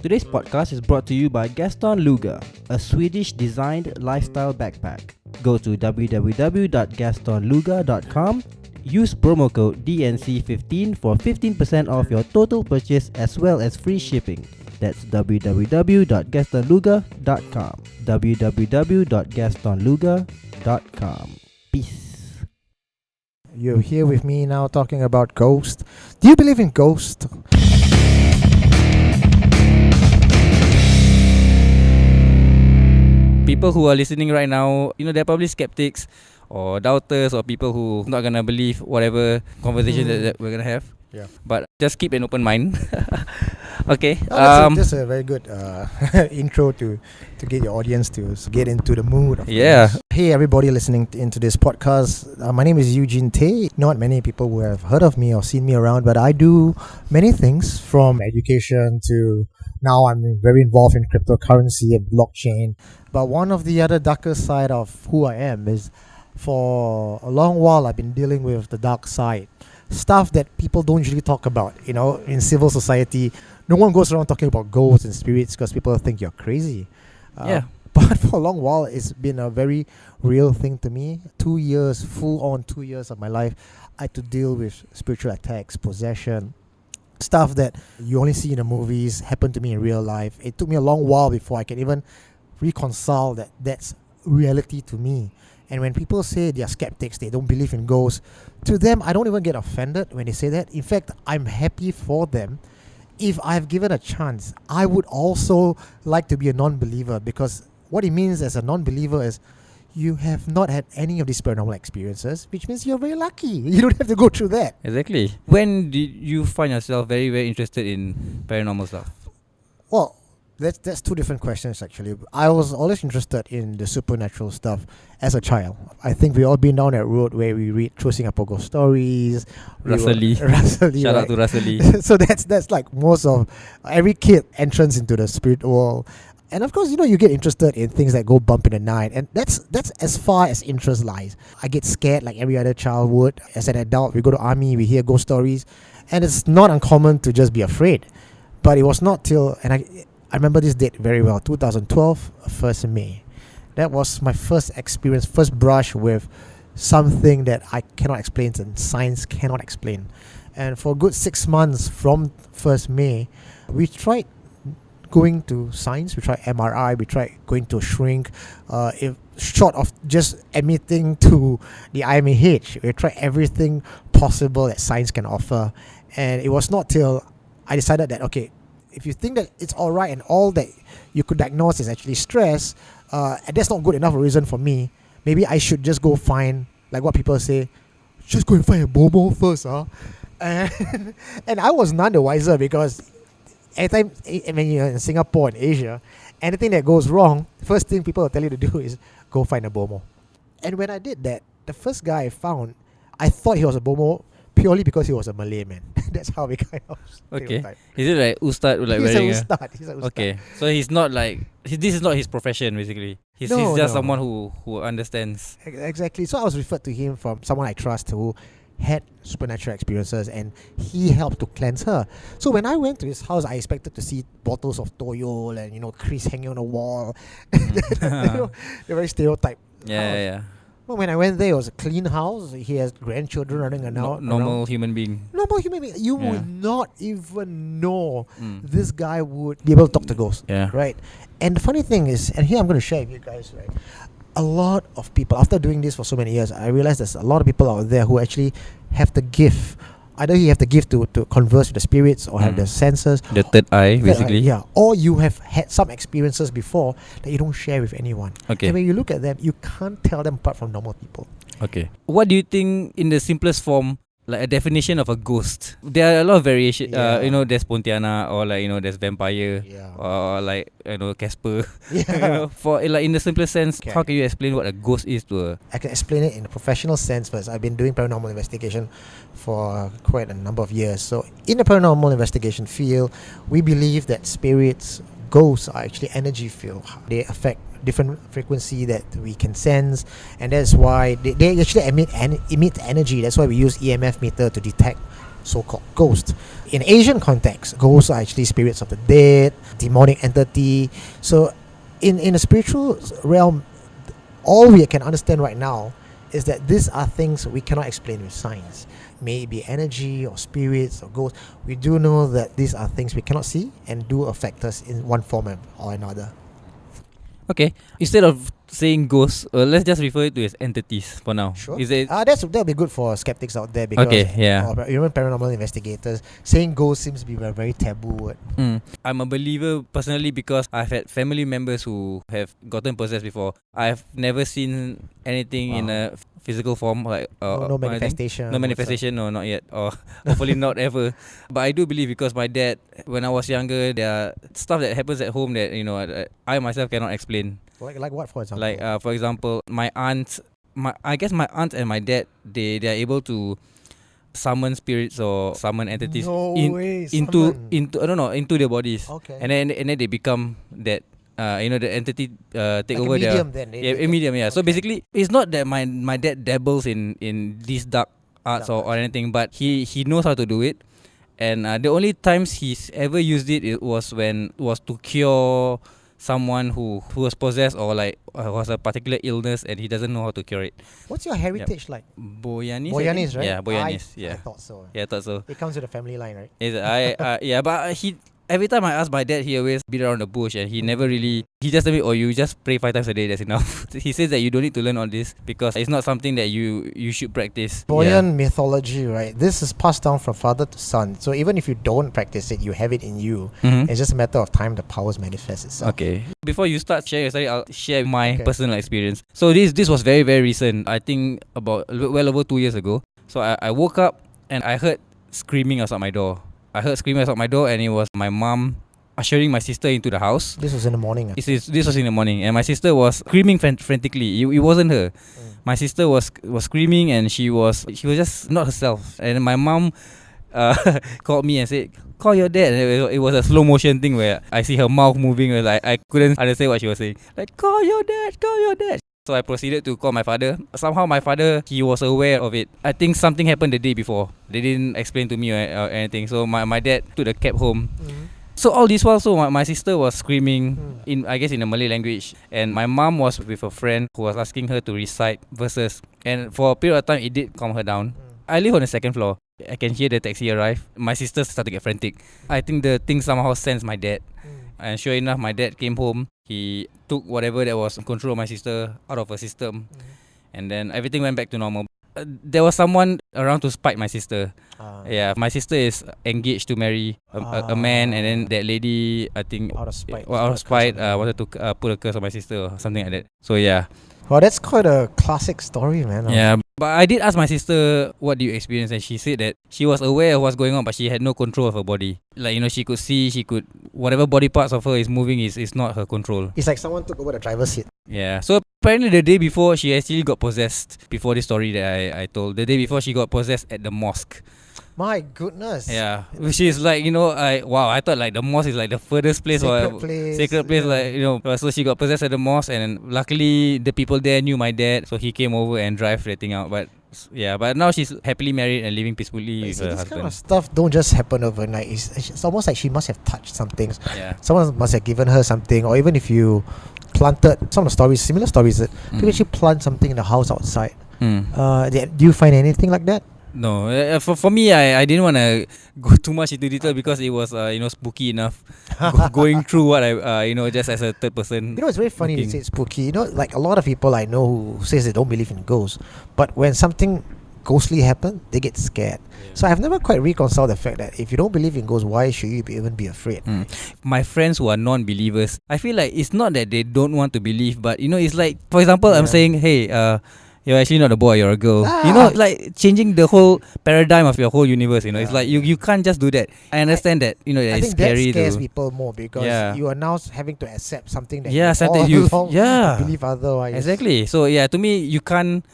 Today's podcast is brought to you by Gaston Luga, a Swedish-designed lifestyle backpack. Go to www.gastonluga.com, use promo code DNC15 for 15% off your total purchase as well as free shipping. That's www.gastonluga.com. www.gastonluga.com. Peace. You're here with me now talking about ghosts. Do you believe in ghosts? People who are listening right now, they're probably skeptics or doubters or people who not gonna believe whatever conversation that we're gonna have. Yeah. But just keep an open mind. Okay. That's a very good intro to get your audience to get into the mood. Hey, everybody listening into this podcast. My name is Eugene Tay. Not many people who have heard of me or seen me around, but I do many things from education to now I'm very involved in cryptocurrency and blockchain. But one of the other darker side of who I am is for a long while I've been dealing with the dark side. Stuff that people don't usually talk about, in civil society. No one goes around talking about ghosts and spirits because people think you're crazy. But for a long while, it's been a very real thing to me. 2 years, full on 2 years of my life, I had to deal with spiritual attacks, possession, stuff that you only see in the movies happen to me in real life. It took me a long while before I can even reconcile that that's reality to me. And when people say they are skeptics, they don't believe in ghosts, to them, I don't even get offended when they say that. In fact, I'm happy for them. If I've given a chance, I would also like to be a non-believer, because what it means as a non-believer is you have not had any of these paranormal experiences, which means you're very lucky. You don't have to go through that. Exactly. When did you find yourself very, very interested in paranormal stuff? Well, that's two different questions actually. I was always interested in the supernatural stuff as a child. I think we all been down that road where we read True Singapore Ghost Stories. Russell Lee. Shout out to Russell Lee. So that's like most of every kid entrance into the spirit world. And of course, you get interested in things that go bump in the night. And that's as far as interest lies. I get scared like every other child would. As an adult, we go to army, we hear ghost stories. And it's not uncommon to just be afraid. But it was not till... I remember this date very well, 2012, 1st May. That was my first experience, first brush with something that I cannot explain and science cannot explain. And for a good 6 months from 1st May, we tried going to science, we tried MRI, we tried going to a shrink, if short of just admitting to the IMAH. We tried everything possible that science can offer. And it was not till I decided that, okay, if you think that it's all right and all that you could diagnose is actually stress, and that's not good enough a reason for me, maybe I should just go find, like what people say, just go and find a bobo first, huh? And I was none the wiser, because anytime when you're in Singapore and Asia, anything that goes wrong, first thing people will tell you to do is go find a bomo. And when I did that, the first guy I found, I thought he was a bomo purely because he was a Malay man. That's how we kind of stereotype. Is it like Ustad? Like He's wearing an Ustad. Okay. So he's not like... this is not his profession, basically. He's just someone who understands. Exactly. So I was referred to him from someone I trust who had supernatural experiences, and he helped to cleanse her. So when I went to his house, I expected to see bottles of toyo and, Chris hanging on the wall. They're very stereotype. Yeah. Well, when I went there, it was a clean house. He has grandchildren running around. Normal human being. You would not even know this guy would be able to talk to ghosts. Yeah. Right? And the funny thing is, and here I'm going to share with you guys, right? A lot of people, after doing this for so many years, I realized there's a lot of people out there who actually have the gift. Either you have the gift to converse with the spirits or have the senses. The third eye, basically. Yeah. Or you have had some experiences before that you don't share with anyone. Okay. And when you look at them, you can't tell them apart from normal people. Okay. What do you think, in the simplest form, like a definition of a ghost? There are a lot of variation. There's Pontianak, or there's vampire, or Casper. Yeah. For in the simplest sense, how can you explain what a ghost is to a... I can explain it in a professional sense first. I've been doing paranormal investigation for quite a number of years. So in the paranormal investigation field, we believe that spirits, ghosts are actually energy field. They affect different frequency that we can sense, and that's why they actually emit energy. That's why we use EMF meter to detect so-called ghosts. In Asian context, ghosts are actually spirits of the dead, demonic entity. So in a spiritual realm, all we can understand right now is that these are things we cannot explain with science. May it be energy or spirits or ghosts. We do know that these are things we cannot see and do affect us in one form or another. Okay, instead of saying ghosts, let's just refer it to as entities for now. Sure. Is it? That'll be good for skeptics out there, because or even paranormal investigators, saying ghosts seems to be a very taboo word. I'm a believer personally because I've had family members who have gotten possessed before. I've never seen anything in a physical form, like no manifestation. No manifestation, no, not yet, or hopefully not ever. But I do believe, because my dad, when I was younger, there are stuff that happens at home that I myself cannot explain. Like what, for example? Like for example, my aunt and my dad, they are able to summon spirits or summon entities into their bodies. Okay. And then they become that. The entity take like over a medium their then. a medium. Yeah. Okay. So basically, it's not that my dad dabbles in these dark arts or anything, but he knows how to do it. And the only times he's ever used it was to cure someone who was possessed or was a particular illness and he doesn't know how to cure it. What's your heritage like? Boyanese, right? Yeah, Boyanese. I thought so. Yeah, I thought so. It comes with a family line, right? But he. Every time I ask my dad, he always beat around the bush, and he never really. He just tell me, "Oh, you just pray 5 times a day. That's enough." He says that you don't need to learn all this because it's not something that you should practice. Boyan mythology, right? This is passed down from father to son. So even if you don't practice it, you have it in you. It's just a matter of time the powers manifest itself. Okay. Before you start sharing your story, I'll share my personal experience. So this was very, very recent. I think about well over 2 years ago. So I woke up and I heard screaming outside my door. And it was my mom ushering my sister into the house. This was in the morning. This was in the morning, and my sister was screaming frantically. It wasn't her. My sister was screaming, and she was just not herself. And my mom called me and said, "Call your dad." And it was a slow motion thing where I see her mouth moving, and I couldn't understand what she was saying. Like, "Call your dad." So I proceeded to call my father. Somehow my father, he was aware of it. I think something happened the day before. They didn't explain to me or anything. So my dad took the cab home. So all this while, my sister was screaming in a Malay language. And my mom was with a friend who was asking her to recite verses. And for a period of time, it did calm her down. I live on the second floor. I can hear the taxi arrive. My sister started to get frantic. I think the thing somehow sensed my dad. And sure enough, my dad came home. He took whatever that was in control of my sister out of her system. And then everything went back to normal. There was someone around to spite my sister. Yeah, my sister is engaged to marry a man, and then that lady, I think, out of spite, wanted to put a curse on my sister or something like that. So yeah. Well, that's quite a classic story, man. Yeah, but I did ask my sister, what do you experience? And she said that she was aware of what's going on, but she had no control of her body. Like, she could see, whatever body parts of her is moving is not her control. It's like someone took over the driver's seat. Yeah, so apparently the day before, she actually got possessed. Before this story that I told, the day before she got possessed at the mosque. My goodness. Yeah, which is like, I thought like the mosque is like the furthest place sacred place, like, so she got possessed at the mosque, and luckily the people there knew my dad, so he came over and drive the thing out. But now she's happily married and living peacefully with her husband. This kind of stuff don't just happen overnight. It's almost like she must have touched some things. Yeah. Someone must have given her something, or even if you planted some of the stories, similar stories, that people actually plant something in the house outside. Do you find anything like that? No, for me, I didn't want to go too much into detail because it was spooky enough going through what I just as a third person. It's very funny to say it's spooky. Like a lot of people I know who says they don't believe in ghosts, but when something ghostly happens, they get scared. So I've never quite reconciled the fact that if you don't believe in ghosts, why should you even be afraid? My friends who are non-believers, I feel like it's not that they don't want to believe, but it's like, for example, I'm saying, hey, you're actually not a boy, you're a girl. Like changing the whole paradigm of your whole universe. It's like you can't just do that. I understand that that I it's think scary. That scares people more because you are now having to accept something that you believe otherwise. Exactly. So to me, you can't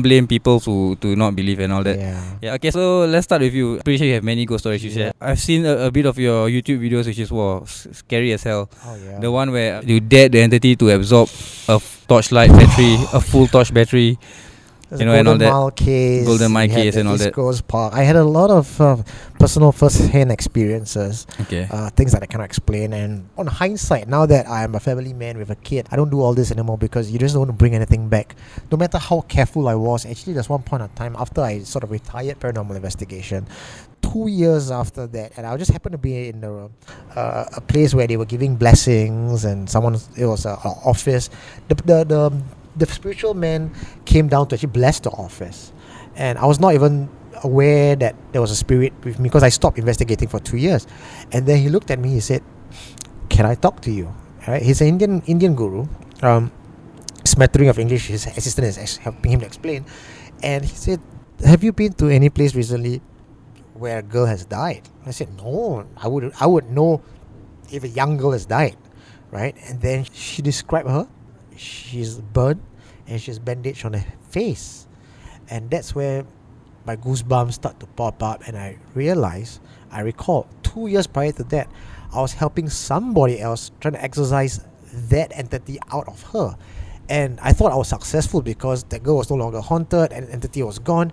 blame people to not believe and all that. Okay, so let's start with you. Pretty sure you have many ghost stories you share. I've seen a bit of your YouTube videos, which is scary as hell. The one where you dared the entity to absorb a torchlight battery, a full torch battery. There's You a know, and all Golden that. Mile case. Golden Mile we had case the and all East that. Coast Park. I had a lot of personal first-hand experiences. Okay. Things that I cannot explain. And on hindsight, now that I am a family man with a kid, I don't do all this anymore because you just don't want to bring anything back. No matter how careful I was, actually, there's one point of time after I sort of retired paranormal investigation, 2 years after that, and I just happened to be in a place where they were giving blessings, and it was an office. The spiritual man came down to actually bless the office, and I was not even aware that there was a spirit with me because I stopped investigating for 2 years. And then he looked at me, he said, "Can I talk to you?" Right? He's an Indian guru, smattering of English. His assistant is helping him to explain, and he said, "Have you been to any place recently where a girl has died?" I said, "No, I would know if a young girl has died," right? And then she described her. She's burned and she's bandaged on her face, and that's where my goosebumps start to pop up. And I recall 2 years prior to that, I was helping somebody else trying to exorcise that entity out of her, and I thought I was successful because the girl was no longer haunted and the entity was gone.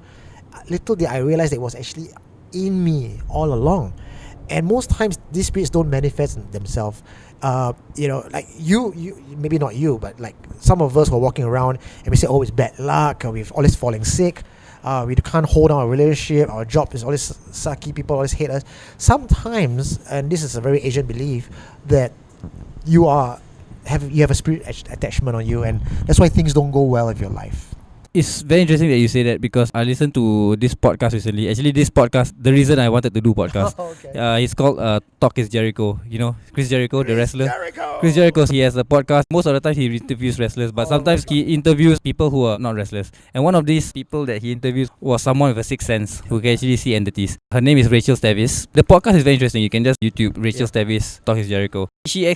Little did I realize it was actually in me all along. And most times these spirits don't manifest themselves. Like you maybe not you, but like some of us were walking around and we say, "Oh, it's bad luck, we've always falling sick, we can't hold on our relationship, our job is always sucky, people always hate us." Sometimes, and this is a very Asian belief, that you have a spirit attachment on you, and that's why things don't go well with your life. It's very interesting that you say that because I listened to this podcast recently. Actually, this podcast, the reason I wanted to do podcast, Okay. it's called Talk is Jericho. You know, Chris Jericho, the wrestler. Jericho. Chris Jericho, he has a podcast. Most of the time, he interviews wrestlers, but sometimes he interviews people who are not wrestlers. And one of these people that he interviews was someone with a sixth sense who can actually see entities. Her name is Rachel Stavis. The podcast is very interesting. You can just YouTube Rachel Stavis, Talk is Jericho. She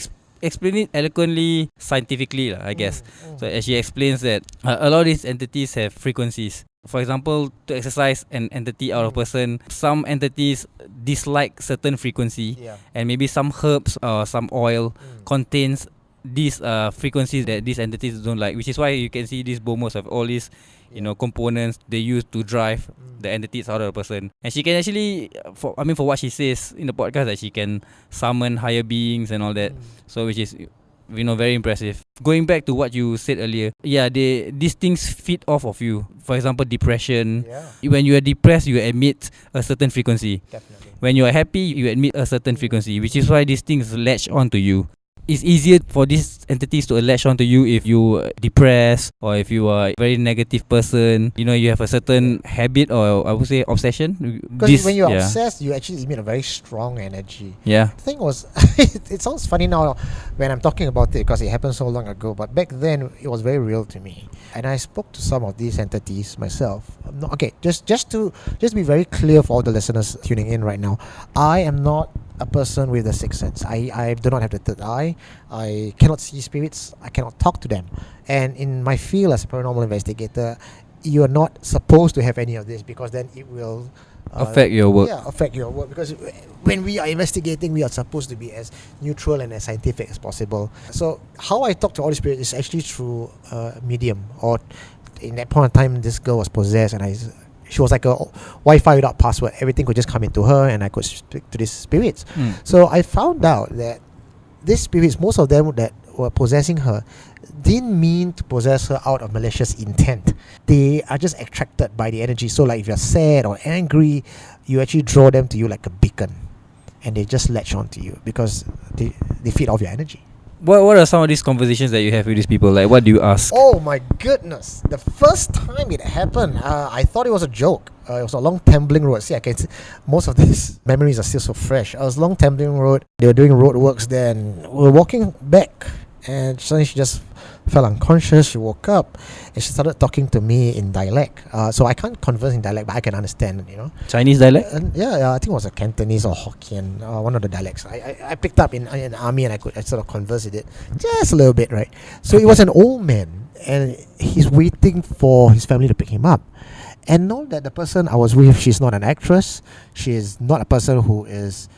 explain it eloquently, scientifically, I guess. So she explains that a lot of these entities have frequencies. For example, to exercise an entity out of a person, some entities dislike certain frequency, and maybe some herbs or some oil contains these frequencies that these entities don't like, which is why you can see these bomos have all these components they use to drive the entities out of the person. And she can actually, for what she says in the podcast, that she can summon higher beings and all that. So which is very impressive. Going back to what you said earlier, these things feed off of you. For example, depression. When you are depressed, you emit a certain frequency. Definitely. When you are happy, you emit a certain frequency, which is why these things latch onto you. It's easier for these entities to latch onto you if you are depressed or if you are a very negative person. You have a certain habit, or I would say obsession. Because when you're obsessed, you actually emit a very strong energy. Yeah. The thing was, it sounds funny now when I'm talking about it because it happened so long ago, but back then it was very real to me. And I spoke to some of these entities myself. Just to be very clear for all the listeners tuning in right now, I am not a person with a sixth sense. I do not have the third eye. I cannot see spirits. I cannot talk to them. And in my field as a paranormal investigator, you are not supposed to have any of this because then it will affect your work. Yeah, affect your work, because when we are investigating, we are supposed to be as neutral and as scientific as possible. So how I talk to all the spirits is actually through medium, or in that point of time, this girl was possessed, and she was like a Wi-Fi without password. Everything could just come into her, and I could speak to these spirits. So I found out that these spirits, most of them that were possessing her, didn't mean to possess her out of malicious intent. They are just attracted by the energy. So like if you're sad or angry, you actually draw them to you like a beacon, and they just latch onto you because they feed off your energy. What are some of these conversations that you have with these people? Like, what do you ask? Oh my goodness! The first time it happened, I thought it was a joke. It was a long Tambling Road. See, I can see most of these memories are still so fresh. It was long Tambling Road. They were doing road works there, and we were walking back, and suddenly she just fell unconscious. She woke up, and she started talking to me in dialect. So I can't converse in dialect, but I can understand, Chinese dialect? Yeah, I think it was a Cantonese or Hokkien, one of the dialects. I picked up in the army, and I sort of conversed with it just a little bit, right? So it was an old man, and he's waiting for his family to pick him up. And know that the person I was with, she's not an actress. She is not a person who is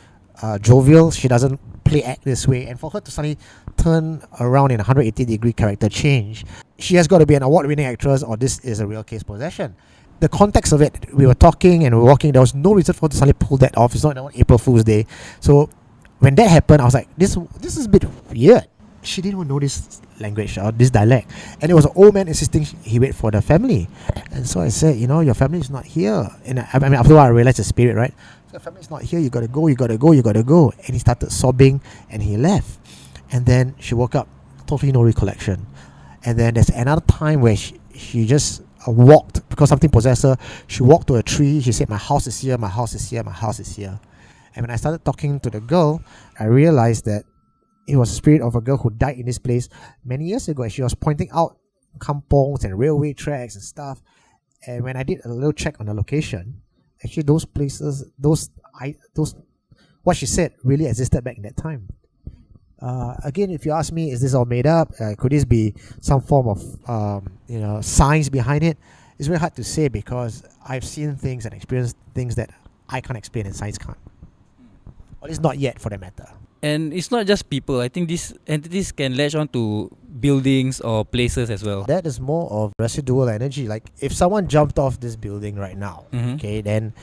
jovial. She doesn't act this way. And for her to suddenly turn around in a 180-degree character change, she has got to be an award-winning actress, or this is a real case possession. The context of it, we were talking and we were walking. There was no reason for her to suddenly pull that off. It's not on April Fool's Day. So when that happened, I was like, this is a bit weird. She didn't even know this language or this dialect, and it was an old man insisting he wait for the family. And so I said, your family is not here. And I mean, after a while, I realized the spirit, right? So the family is not here. You gotta go. And he started sobbing, and he left. And then she woke up, totally no recollection. And then there's another time where she just walked, because something possessed her. She walked to a tree. She said, my house is here, my house is here, my house is here. And when I started talking to the girl, I realized that it was the spirit of a girl who died in this place many years ago. And she was pointing out kampongs and railway tracks and stuff. And when I did a little check on the location, actually those places, what she said really existed back in that time. Again, if you ask me, is this all made up? Could this be some form of science behind it? It's very hard to say, because I've seen things and experienced things that I can't explain and science can't. Or at least not yet, for that matter. And it's not just people. I think these entities can latch on to buildings or places as well. That is more of residual energy. Like if someone jumped off this building right now, okay, then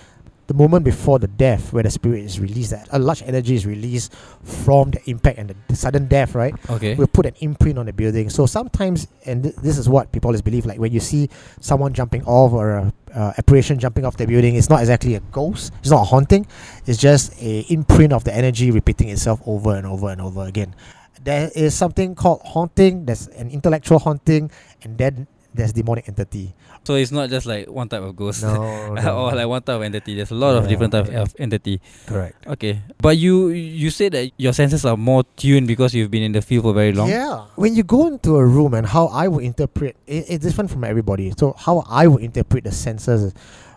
the moment before the death, where the spirit is released, that a large energy is released from the impact and the sudden death, right? Okay. Will put an imprint on the building. So sometimes, and this is what people always believe, like when you see someone jumping off, or a apparition jumping off the building, it's not exactly a ghost, it's not a haunting, it's just a imprint of the energy repeating itself over and over and over again. There is something called haunting, there's an intellectual haunting, and then there's demonic entity. So it's not just like one type of ghost, no. or like one type of entity. There's a lot of different types of entity. Correct. Okay, but you said that your senses are more tuned because you've been in the field for very long. Yeah. When you go into a room, and how I would interpret it's different from everybody. So how I would interpret the senses is,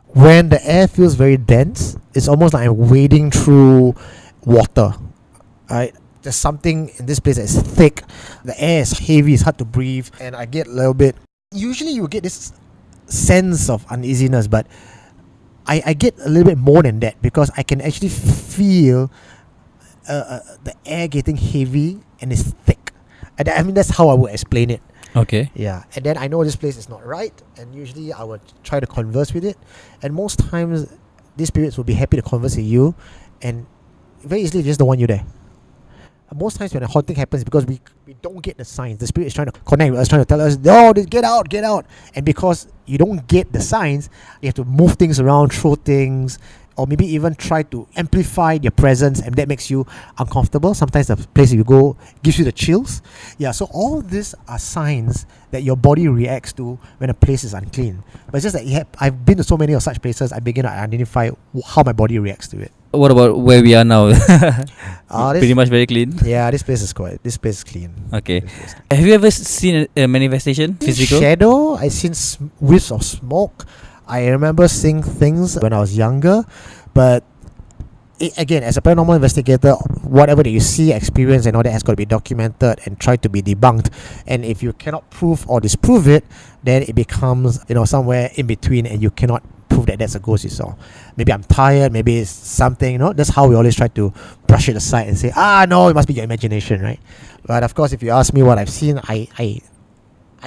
when the air feels very dense, it's almost like I'm wading through water. Right? There's something in this place that's thick. The air is heavy. It's hard to breathe, and I get a little bit. Usually, you get this sense of uneasiness, but I get a little bit more than that, because I can actually feel the air getting heavy and it's thick. And I mean, that's how I would explain it. Okay. Yeah. And then I know this place is not right, and usually I would try to converse with it. And most times, these spirits will be happy to converse with you, and very easily just don't want you there. Most times when a haunting happens, because we don't get the signs, the spirit is trying to connect with us, trying to tell us, no, get out. And because you don't get the signs, you have to move things around, throw things, or maybe even try to amplify their presence, and that makes you uncomfortable. Sometimes the place you go gives you the chills. Yeah, so all these are signs that your body reacts to when a place is unclean. But it's just that I've been to so many of such places, I begin to identify how my body reacts to it. What about where we are now? Pretty much very clean. Yeah, this place is clean. Okay. Have you ever seen a manifestation? Physical? Shadow. I've seen whiffs of smoke. I remember seeing things when I was younger, but again, as a paranormal investigator, whatever that you see, experience, and all that has got to be documented and tried to be debunked. And if you cannot prove or disprove it, then it becomes somewhere in between, and you cannot prove that that's a ghost you saw. Maybe I'm tired, maybe it's something, that's how we always try to brush it aside and say, no, it must be your imagination, right? But of course, if you ask me what I've seen, I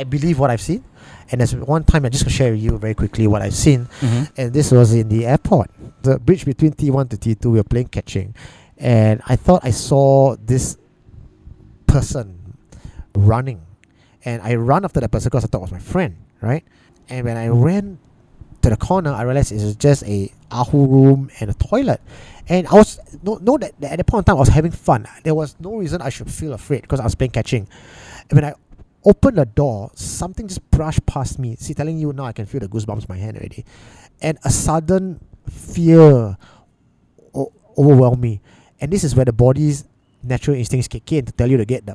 believe what I've seen. And there's one time I just going to share with you very quickly what I've seen. And this was in the airport, the bridge between T1 to T2. We were playing catching, and I thought I saw this person running, and I ran after that person because I thought it was my friend, right? And when I ran to the corner, I realized it was just a ahu room and a toilet. And I was that at that point in time I was having fun. There was no reason I should feel afraid, because I was playing catching. And when I opened the door, something just brushed past me. See, telling you now, I can feel the goosebumps in my hand already. And a sudden fear overwhelmed me. And this is where the body's natural instincts kick in to tell you to get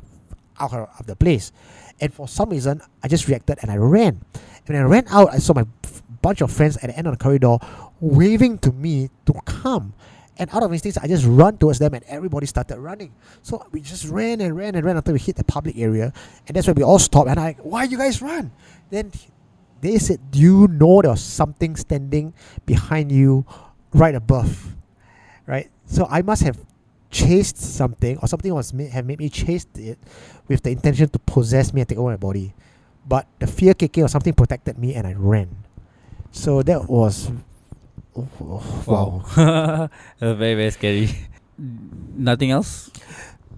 out of the place. And for some reason, I just reacted and I ran. And when I ran out, I saw my bunch of friends at the end of the corridor waving to me to come. And out of instincts, I just run towards them, and everybody started running. So we just ran until we hit the public area. And that's where we all stopped. And I'm like, why you guys run? Then they said, do you know there was something standing behind you right above? Right? So I must have chased something, or something have made me chase it with the intention to possess me and take over my body. but the fear kicking or something protected me, and I ran. So that was wow. Very, very scary. Nothing else?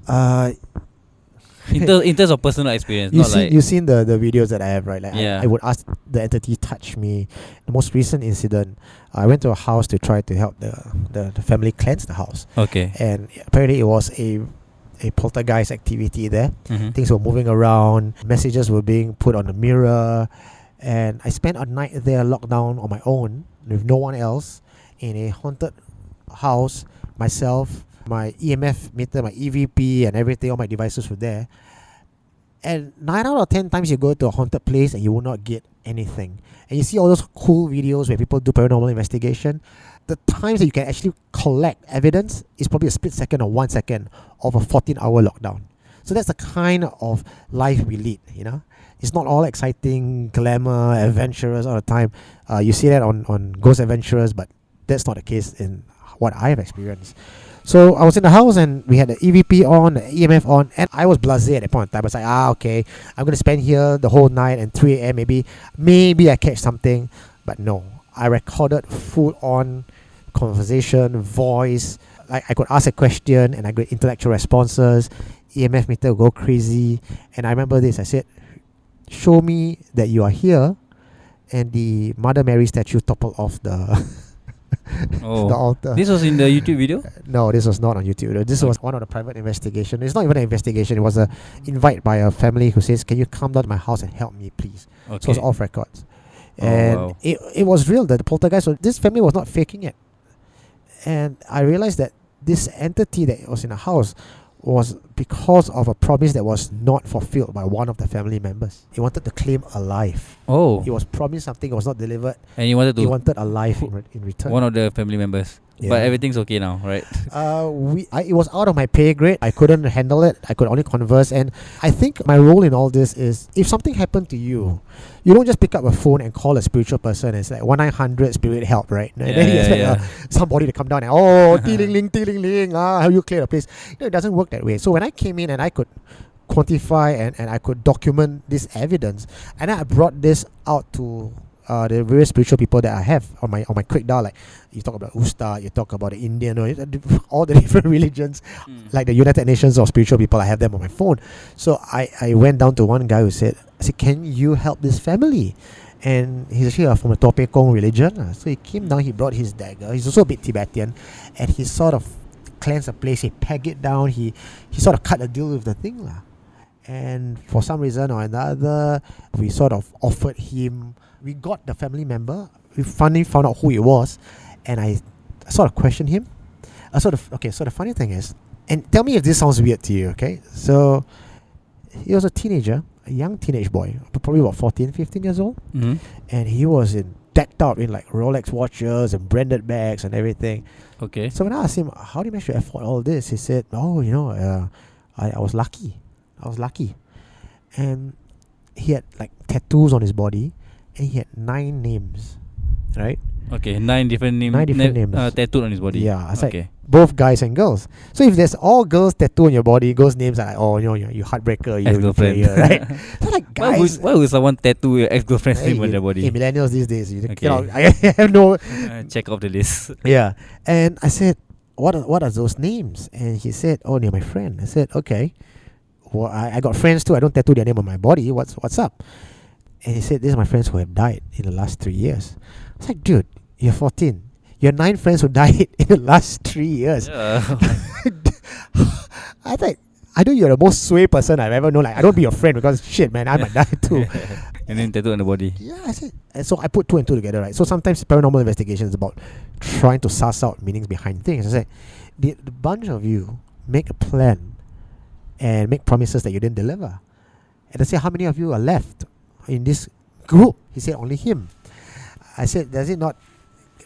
Uh, In terms of personal experience, you've seen the videos that I have, right? Like Yeah. I would ask the entity touch me. The most recent incident, I went to a house to try to help the family cleanse the house, Okay. and apparently it was a poltergeist activity there. Mm-hmm. Things were moving around, messages were being put on the mirror, and I spent a night there locked down on my own with no one else in a haunted house, myself, my EMF meter, my EVP, and everything, all my devices were there. And 9 out of 10 times you go to a haunted place and you will not get anything. And you see all those cool videos where people do paranormal investigation. The times that you can actually collect evidence is probably a split second or 1 second of a 14-hour lockdown. So that's the kind of life we lead, you know. It's not all exciting, glamour, adventurous all the time. You see that on Ghost Adventurers, but that's not the case in what I have experienced. So I was in the house and we had the EVP on, the EMF on, and I was blasé at that point in time. I was like, okay, I'm going to spend here the whole night, and 3 a.m. maybe I catch something. But no, I recorded full-on conversation, voice. Like I could ask a question and I got intellectual responses. EMF meter would go crazy. And I remember this, I said, show me that you are here. And the Mother Mary statue toppled off the the altar. This was in the YouTube video? No, this was not on YouTube. This was one of the private investigation. It's not even an investigation. It was a invite by a family who says, can you come down to my house and help me, please? Okay. So it was off records. And it was real. The poltergeist, this family was not faking it. And I realized that this entity that was in the house was because of a promise that was not fulfilled by one of the family members. He wanted to claim a life. Oh. He was promised something that was not delivered. And he wanted a life in return. one of the family members. Yeah. But everything's okay now, right? It was out of my pay grade. I couldn't handle it. I could only converse. And I think my role in all this is, if something happened to you, you don't just pick up a phone and call a spiritual person. It's like 1-900 spirit help, right? And then you expect somebody to come down and, ting-ling-ling, how you clear the place. It doesn't work that way. So when I came in and I could quantify and I could document this evidence, and I brought this out to the various spiritual people that I have on my quick dial. Like you talk about Ustad, you talk about the Indian, all the different religions, like the United Nations of spiritual people. I have them on my phone. So I went down to one guy who said, can you help this family? And he's actually from a Topekong religion. So he came down, he brought his dagger. He's also a bit Tibetan, and he sort of cleansed the place. He pegged it down. He sort of cut a deal with the thing. And for some reason or another, we sort of offered him. We got the family member. We finally found out who it was, and I sort of questioned him. So the funny thing is, and tell me if this sounds weird to you, okay? So he was a teenager, a young teenage boy, probably about 14, 15 years old, and he was decked out in like Rolex watches and branded bags and everything. Okay. So when I asked him, how do you manage to afford all this? He said, I was lucky. And he had like tattoos on his body, and he had 9 names, right? Okay, 9 different names. 9 different names tattooed on his body. Yeah, it's like both guys and girls. So if there's all girls tattooed on your body, girls' names are like, you heartbreaker, you player, right? So like guys, why would someone tattoo your ex-girlfriend's name on their body? Hey, millennials these days, I have no. Check off the list. Yeah, and I said, what are those names? And he said, they're my friend. I said, okay. Well, I got friends too. I don't tattoo their name on my body. What's up? And he said, these are my friends who have died in the last 3 years. I was like, dude, you're 14. You have 9 friends who died in the last 3 years. Yeah. I think, I know you're the most sway person I've ever known. Like, I don't be your friend because shit, man, I might die too. And then tattoo on the body. Yeah, I said. And so I put 2 and 2 together, right? So sometimes paranormal investigation is about trying to suss out meanings behind things. I said, the bunch of you make a plan and make promises that you didn't deliver. And I said, how many of you are left in this group? He said, only him. I said, does it not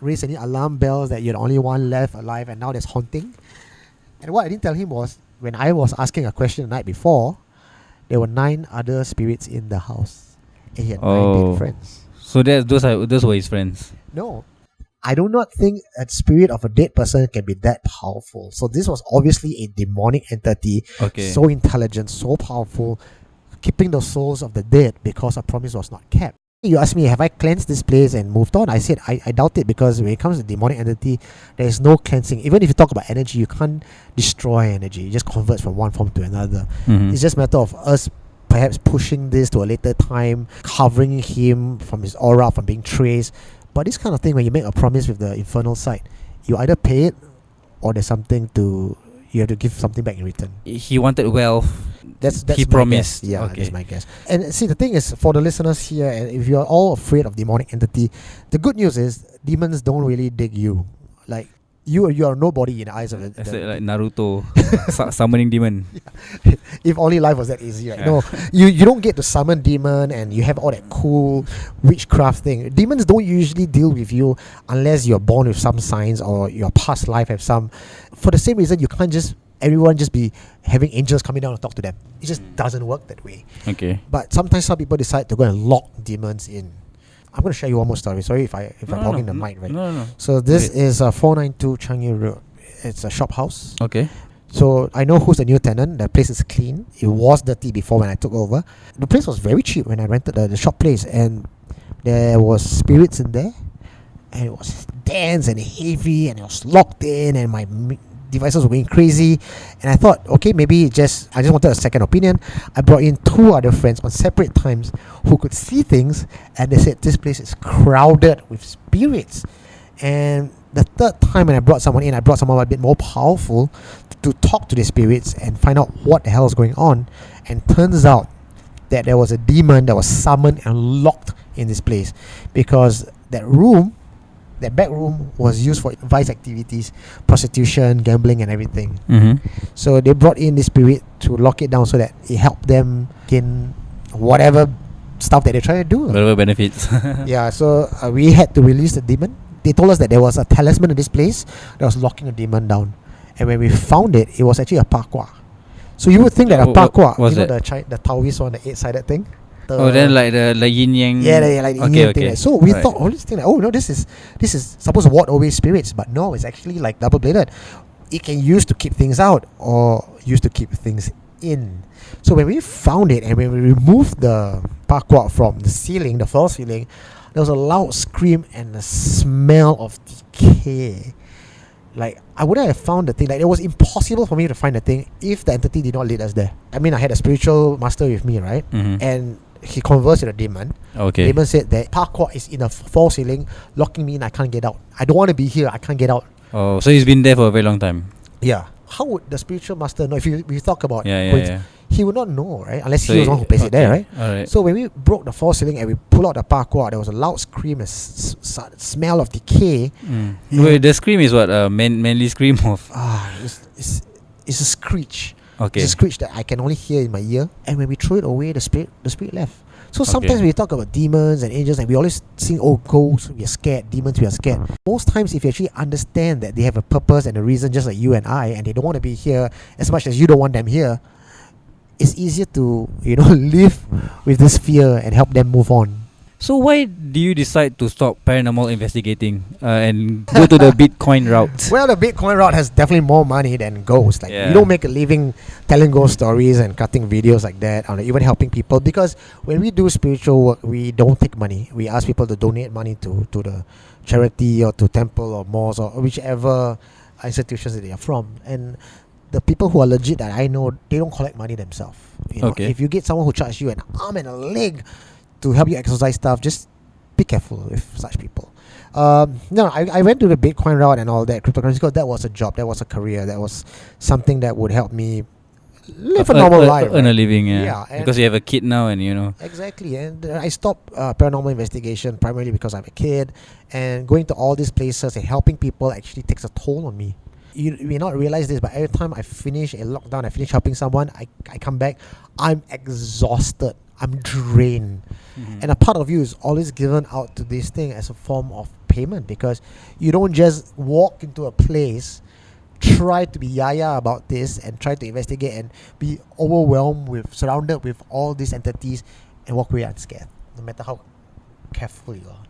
raise any alarm bells that you're the only one left alive and now there's haunting? And what I didn't tell him was, when I was asking a question the night before, there were 9 other spirits in the house. And he had 9 dead friends. So those were his friends? No. I do not think a spirit of a dead person can be that powerful. So this was obviously a demonic entity, so intelligent, so powerful, keeping the souls of the dead because a promise was not kept. You asked me, have I cleansed this place and moved on? I said, I doubt it, because when it comes to demonic entity, there is no cleansing. Even if you talk about energy, you can't destroy energy. It just converts from one form to another. It's just a matter of us perhaps pushing this to a later time, covering him from his aura, from being traced. But this kind of thing, when you make a promise with the infernal side, you either pay it or there's something to, you have to give something back in return. He wanted wealth. That's he my promised. Guess. Yeah, okay. That's my guess. And see, the thing is, for the listeners here, and if you're all afraid of demonic entity, the good news is demons don't really dig you. Like, you are nobody in the eyes of the It's like Naruto summoning demon. Yeah. If only life was that easy, right? No, you don't get to summon demon and you have all that cool witchcraft thing. Demons don't usually deal with you unless you're born with some signs or your past life have some. For the same reason, you can't just everyone just be having angels coming down and talk to them. It just doesn't work that way. Okay. But sometimes some people decide to go and lock demons in. I'm going to share you one more story. Sorry if I'm hogging the mic, right? No. So this is 492 Changi Road. It's a shop house. Okay. So I know who's the new tenant. The place is clean. It was dirty before when I took over. The place was very cheap when I rented the shop place, and there was spirits in there, and it was dense and heavy, and it was locked in, and my devices were going crazy. And I thought, okay, maybe I just wanted a second opinion. I brought in two other friends on separate times who could see things, and they said this place is crowded with spirits. And the third time when I brought someone in, I brought someone a bit more powerful to talk to the spirits and find out what the hell is going on. And turns out that there was a demon that was summoned and locked in this place, because that back room was used for vice activities, prostitution, gambling and everything. So they brought in the spirit to lock it down so that it helped them gain whatever stuff that they're trying to do. Whatever benefits. Yeah, so we had to release the demon. They told us that there was a talisman in this place that was locking the demon down. And when we found it, it was actually a parqua. So you would think that a parqua, the Taoist one, the 8-sided thing. Then like the yin yang. Yeah, like the yin yang thing. Right? So we thought all this thing like, this is supposed to ward away spirits, but no, it's actually like double bladed. It can use to keep things out or use to keep things in. So when we found it and when we removed the parqua from the ceiling, the floor ceiling, there was a loud scream and a smell of decay. Like, I wouldn't have found the thing. Like, it was impossible for me to find the thing if the entity did not lead us there. I mean, I had a spiritual master with me, right? And he conversed with a demon. Okay. The demon said that parkour is in a floor ceiling, locking me in. I can't get out. I don't want to be here. I can't get out. Oh, so he's been there for a very long time. Yeah. How would the spiritual master know? If we talk about he would not know, right? Unless he was the one who placed it there, right? Alright. So when we broke the floor ceiling and we pulled out the parkour, there was a loud scream, a smell of decay. Wait, the scream is what? Manly scream of? It's a screech. Okay. It's a screech that I can only hear in my ear. And when we threw it away, the spirit left. So sometimes we talk about demons and angels and we always think, ghosts, we are scared, demons, we are scared. Most times if you actually understand that they have a purpose and a reason just like you and I, and they don't want to be here as much as you don't want them here, it's easier to, live with this fear and help them move on. So why do you decide to stop paranormal investigating and go to the Bitcoin route? Well, the Bitcoin route has definitely more money than ghosts. Like, you don't make a living telling ghost stories and cutting videos like that, or even helping people. Because when we do spiritual work, we don't take money. We ask people to donate money to the charity or to temple or mosque or whichever institutions that they are from. And the people who are legit that I know, they don't collect money themselves. If you get someone who charges you an arm and a leg to help you exercise stuff, just be careful with such people. I went to the Bitcoin route and all that, cryptocurrency, because that was a job, that was a career, that was something that would help me live a normal life. Earn a living, because you have a kid now and Exactly, and I stopped paranormal investigation primarily because I'm a kid, and going to all these places and helping people actually takes a toll on me. You may not realize this, but every time I finish a lockdown, I finish helping someone, I come back, I'm exhausted. I'm drained. And a part of you is always given out to this thing as a form of payment, because you don't just walk into a place, try to be yaya about this and try to investigate and be surrounded with all these entities and walk away unscared, no matter how careful you are.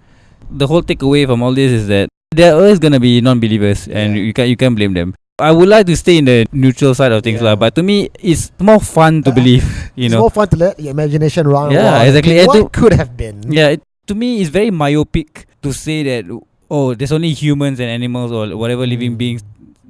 The whole takeaway from all this is that there are always going to be non-believers and you can't blame them. I would like to stay in the neutral side of things Yeah. but to me it's more fun to believe, It's more fun to let your imagination run. Yeah, wild. exactly. And What could have been? Yeah, to me it's very myopic to say that there's only humans and animals or whatever living beings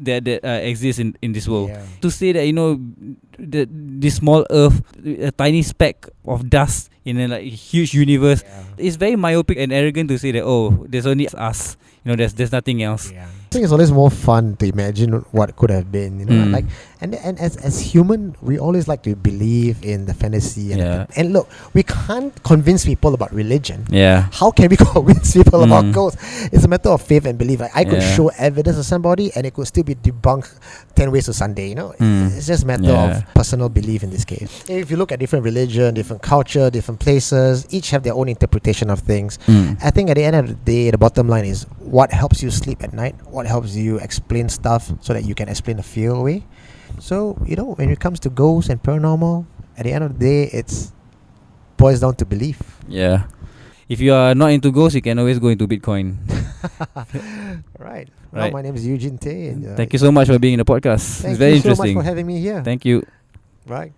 that exist in this world. Yeah. To say that this small earth, a tiny speck of dust in a huge universe, it's very myopic and arrogant to say that there's only us. There's nothing else. Yeah. I think it's always more fun to imagine what could have been, like, and as human, we always like to believe in the fantasy, and look, we can't convince people about religion. Yeah. How can we convince people about ghosts? It's a matter of faith and belief. Like, I could show evidence of somebody, and it could still be debunked 10 ways to Sunday. It's just a matter of personal belief in this case. If you look at different religion, different culture, different places, each have their own interpretation of things. I think at the end of the day, the bottom line is what helps you sleep at night, what helps you explain stuff so that you can explain the fear away. So, when it comes to ghosts and paranormal, at the end of the day, it's boils down to belief. Yeah. If you are not into ghosts, you can always go into Bitcoin. Right. Well, my name is Eugene Tay. And, thank you so much for being in the podcast. It's very interesting. Thank you so much interesting. for having me here. Thank you. Right.